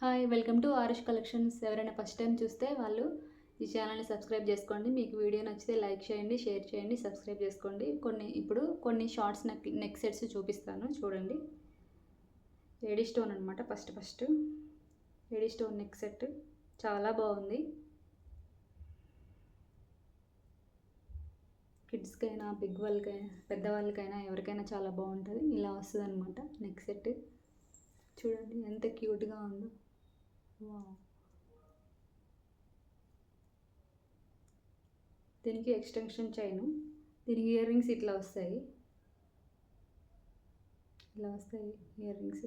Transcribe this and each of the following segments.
Hi, welcome to Aarush collections. ఎవరైనా first time చూస్తే వాళ్ళు ఈ ఛానల్ని సబ్స్క్రైబ్ చేసుకోండి. మీకు వీడియో నచ్చితే లైక్ చేయండి, షేర్ చేయండి, సబ్స్క్రైబ్ చేసుకోండి. ఇప్పుడు కొన్ని షార్ట్స్ నెక్ సెట్స్ చూపిస్తాను చూడండి. ఏడీ స్టోన్ అనమాట. First AD stone neck set చాలా బాగుంది. కిడ్స్కైనా పెద్దవాళ్ళకైనా ఎవరికైనా చాలా బాగుంటుంది. ఇలా వస్తుంది అనమాట నెక్ సెట్. చూడండి ఎంత క్యూట్గా ఉందో. దీనికి ఎక్స్టెన్షన్ చైను, దీనికి ఇయర్ రింగ్స్ ఇట్లా వస్తాయి. Ear rings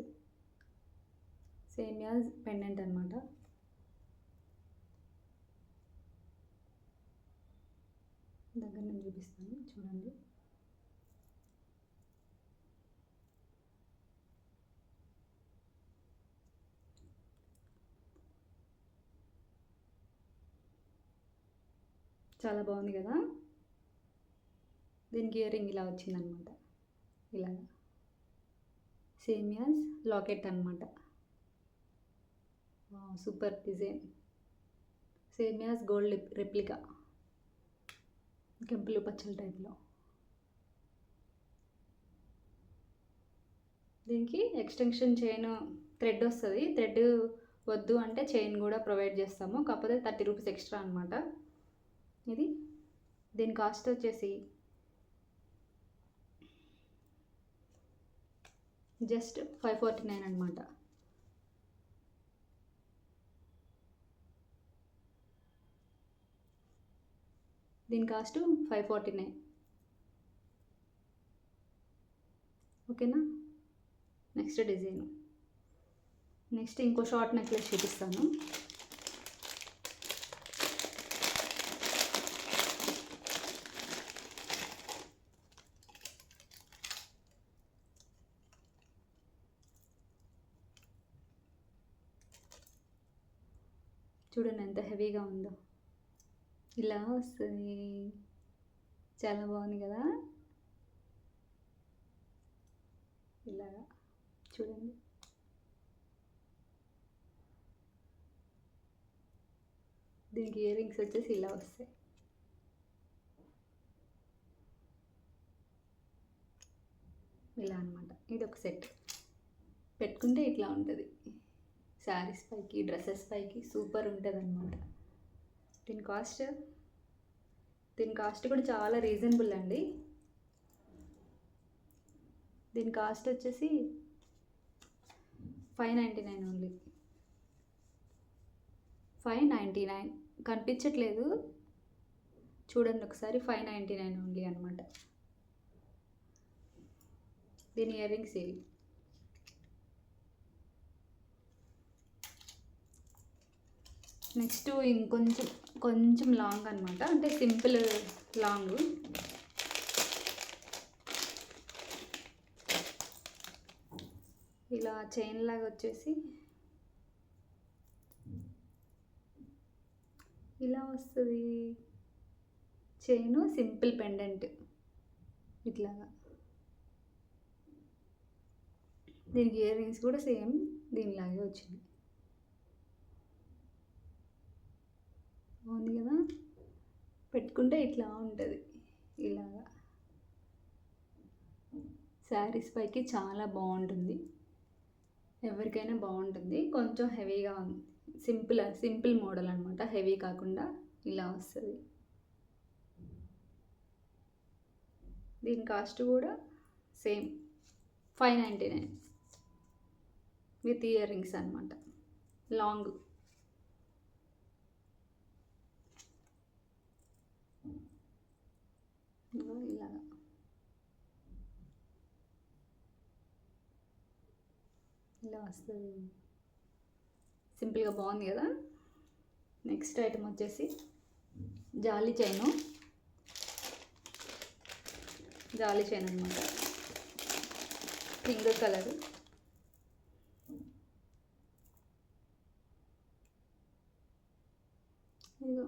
same as pendant అనమాట. దగ్గర నేను చూపిస్తాను చూడండి. చాలా బాగుంది కదా. దీనికి ఇయర్ రింగ్ ఇలా వచ్చిందనమాట. ఇలాగా సేమ్ యాజ్ లాకెట్ అనమాట. Super design. Same as gold replica, కెంపులు పచ్చల టైప్లో. దీనికి ఎక్స్టెన్షన్ చైన్ థ్రెడ్ వస్తుంది. థ్రెడ్ వద్దు అంటే చైన్ కూడా ప్రొవైడ్ చేస్తాము, కాకపోతే 30 రూపీస్ ఎక్స్ట్రా అనమాట. దీని కాస్ట్ వచ్చేసి జస్ట్ 549 అనమాట. దీని కాస్ట్ 549. ఓకేనా. Next design. నెక్స్ట్ ఇంకో షార్ట్ నెక్లెస్ చూపిస్తాను. చూడండి ఎంత హెవీగా ఉందో. ఇలా వస్తుంది. చాలా బాగుంది కదా. ఇలాగా చూడండి. దీనికి ఇయర్ రింగ్స్ వచ్చేసి ఇలా వస్తాయి. ఇలా అనమాట. ఇది ఒక సెట్. పెట్టుకుంటే ఇట్లా ఉంటుంది. శారీస్ పైకి, డ్రెస్సెస్ పైకి సూపర్ ఉంటుంది అనమాట. దీని కాస్ట్ కూడా చాలా రీజనబుల్ అండి. దీని కాస్ట్ వచ్చేసి 599 ఓన్లీ. 599 కనిపించట్లేదు చూడండి ఒకసారి. 599 ఓన్లీ అనమాట. దీని ఇయర్ రింగ్స్ ఇవి. నెక్స్ట్ కొంచెం లాంగ్ అనమాట, అంటే సింపుల్ లాంగ్. ఇలా చైన్ లాగా వచ్చేసి ఇలా వస్తుంది. చైను సింపుల్ పెండెంట్ ఇట్లాగా. దీనికి ఇయర్ రింగ్స్ కూడా సేమ్ దీనిలాగే వచ్చింది. బాగుంది కదా. పెట్టుకుంటే ఇట్లా ఉంటుంది. ఇలాగా శారీస్ పైకి చాలా బాగుంటుంది. ఎవరికైనా బాగుంటుంది. కొంచెం హెవీగా ఉంది. సింపుల్ మోడల్ అనమాట. హెవీ కాకుండా ఇలా వస్తుంది. దీని కాస్ట్ కూడా సేమ్ 599 విత్ ఇయర్ రింగ్స్ అనమాట. లాంగ్. ఇలాగా ఇలా వస్తుంది. సింపుల్గా బాగుంది కదా. నెక్స్ట్ ఐటమ్ వచ్చేసి జాలీ చైన్ అనమాట. Pink colour. ఇదిగో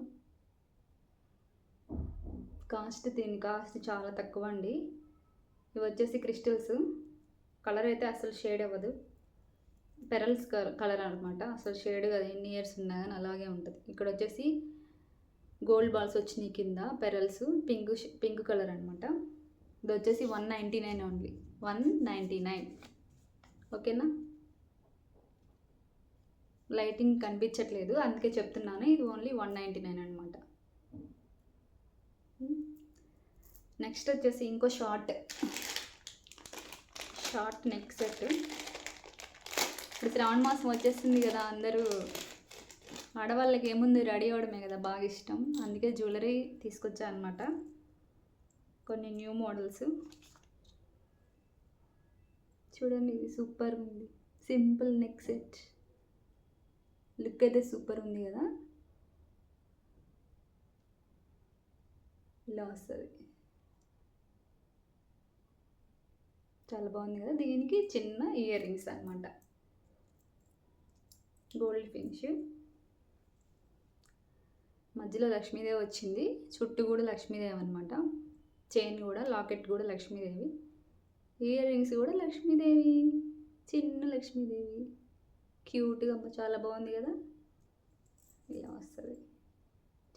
దీని కాస్ట్ చాలా తక్కువ అండి. ఇవి వచ్చేసి క్రిస్టల్స్. కలర్ అయితే అసలు షేడ్ అవ్వదు. పెరల్స్ కలర్ అనమాట. అసలు షేడ్ కదా, ఎన్ని ఇయర్స్ ఉన్నా కానీ అలాగే ఉంటుంది. ఇక్కడ వచ్చేసి గోల్డ్ బాల్స్ వచ్చినాయి కింద, పెరల్స్ పింక్ కలర్ అనమాట. ఇది వచ్చేసి 199 ఓన్లీ, 199. ఓకేనా, లైటింగ్ కనిపించట్లేదు అందుకే చెప్తున్నాను, ఇది ఓన్లీ 199 అనమాట. నెక్స్ట్ వచ్చేసి ఇంకో షార్ట్ నెక్ సెట్. ఇప్పుడు శ్రావణ మాసం వచ్చేస్తుంది కదా, అందరూ ఆడవాళ్ళకి ఏముంది రెడీ అవ్వడమే కదా బాగా ఇష్టం, అందుకే జ్యువెలరీ తీసుకొచ్చా అనమాట. కొన్ని న్యూ మోడల్స్ చూడండి, ఇది సూపర్ ఉంది. సింపుల్ నెక్ సెట్, లుక్ అయితే సూపర్ ఉంది కదా, ఇలా వస్తుంది. చాలా బాగుంది కదా. దీనికి చిన్న ఇయర్ రింగ్స్ అనమాట, గోల్డ్ ఫినిష్, మధ్యలో లక్ష్మీదేవి వచ్చింది, చుట్టూ కూడా లక్ష్మీదేవి అనమాట. చైన్ కూడా, లాకెట్ కూడా లక్ష్మీదేవి, ఇయర్ రింగ్స్ కూడా లక్ష్మీదేవి, చిన్న లక్ష్మీదేవి, క్యూట్గా చాలా బాగుంది కదా. ఇలా వస్తుంది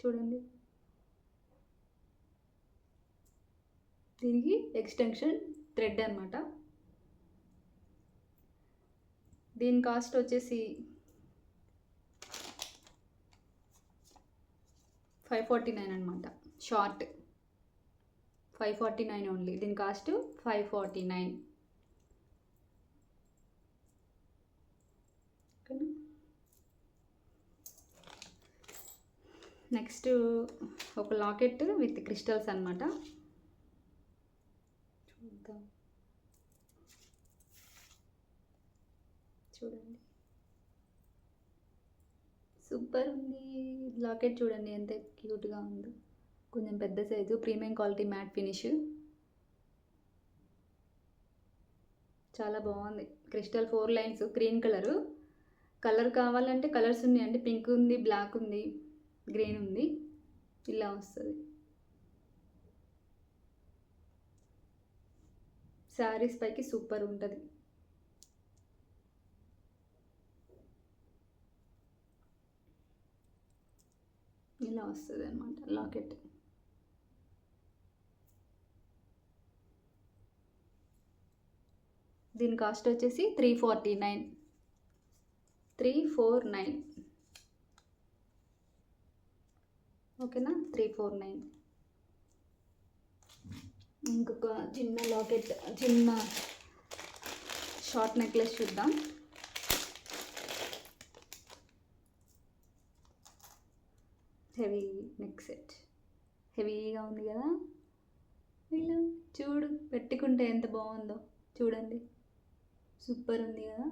చూడండి. దీనికి ఎక్స్టెన్షన్ థ్రెడ్ అనమాట. దీని కాస్ట్ వచ్చేసి 549 అనమాట. షార్ట్ 549 ఓన్లీ, దీని కాస్ట్ 549. నెక్స్ట్ ఒక లాకెట్ విత్ క్రిస్టల్స్ అనమాట. చూద్దాం, చూడండి సూపర్ ఉంది లాకెట్. చూడండి ఎంత క్యూట్గా ఉందో, కొంచెం పెద్ద size, premium quality matte finish, చాలా బాగుంది. క్రిస్టల్ 4 లైన్స్, గ్రీన్ కలర్ కావాలంటే కలర్స్ ఉన్నాయండి, పింక్ ఉంది, బ్లాక్ ఉంది, గ్రీన్ ఉంది, ఇలా వస్తుంది. శారీస్ పైకి సూపర్ ఉంటుంది. ఇలా వస్తుంది అనమాట లాకెట్. దీని కాస్ట్ వచ్చేసి 349. ఓకేనా, 349. ఇంకొక చిన్న లాకెట్, చిన్న షార్ట్ నెక్లెస్ చూద్దాం. హెవీ నెక్ సెట్, హెవీగా ఉంది కదా. ఇలా చూడు, పెట్టుకుంటే ఎంత బాగుందో చూడండి, సూపర్ ఉంది కదా.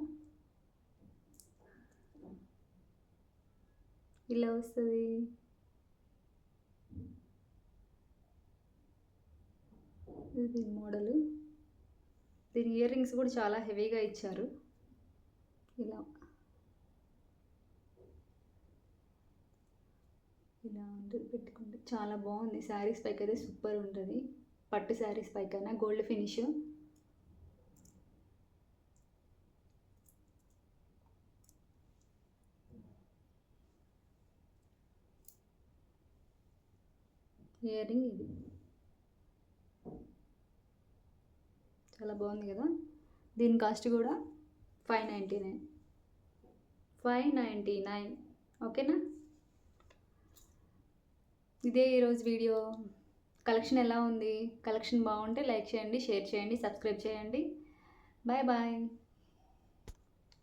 ఇలా వస్తుంది. ఇది మోడలు. దీని ఇయర్ రింగ్స్ కూడా చాలా హెవీగా ఇచ్చారు. ఇలా ఉంటుంది, పెట్టుకుంటే చాలా బాగుంది. శారీస్ పైకి అయితే సూపర్ ఉంటుంది, పట్టు శారీస్ పైకైనా గోల్డ్ ఫినిష్. ఇయర్ రింగ్ ఇది చాలా బాగుంది కదా. దీని కాస్ట్ కూడా 599. ఓకేనా, ఇదే ఈరోజు వీడియో. కలెక్షన్ ఎలా ఉంది? కలెక్షన్ బాగుంటే లైక్ చేయండి, షేర్ చేయండి, సబ్స్క్రైబ్ చేయండి. Bye bye.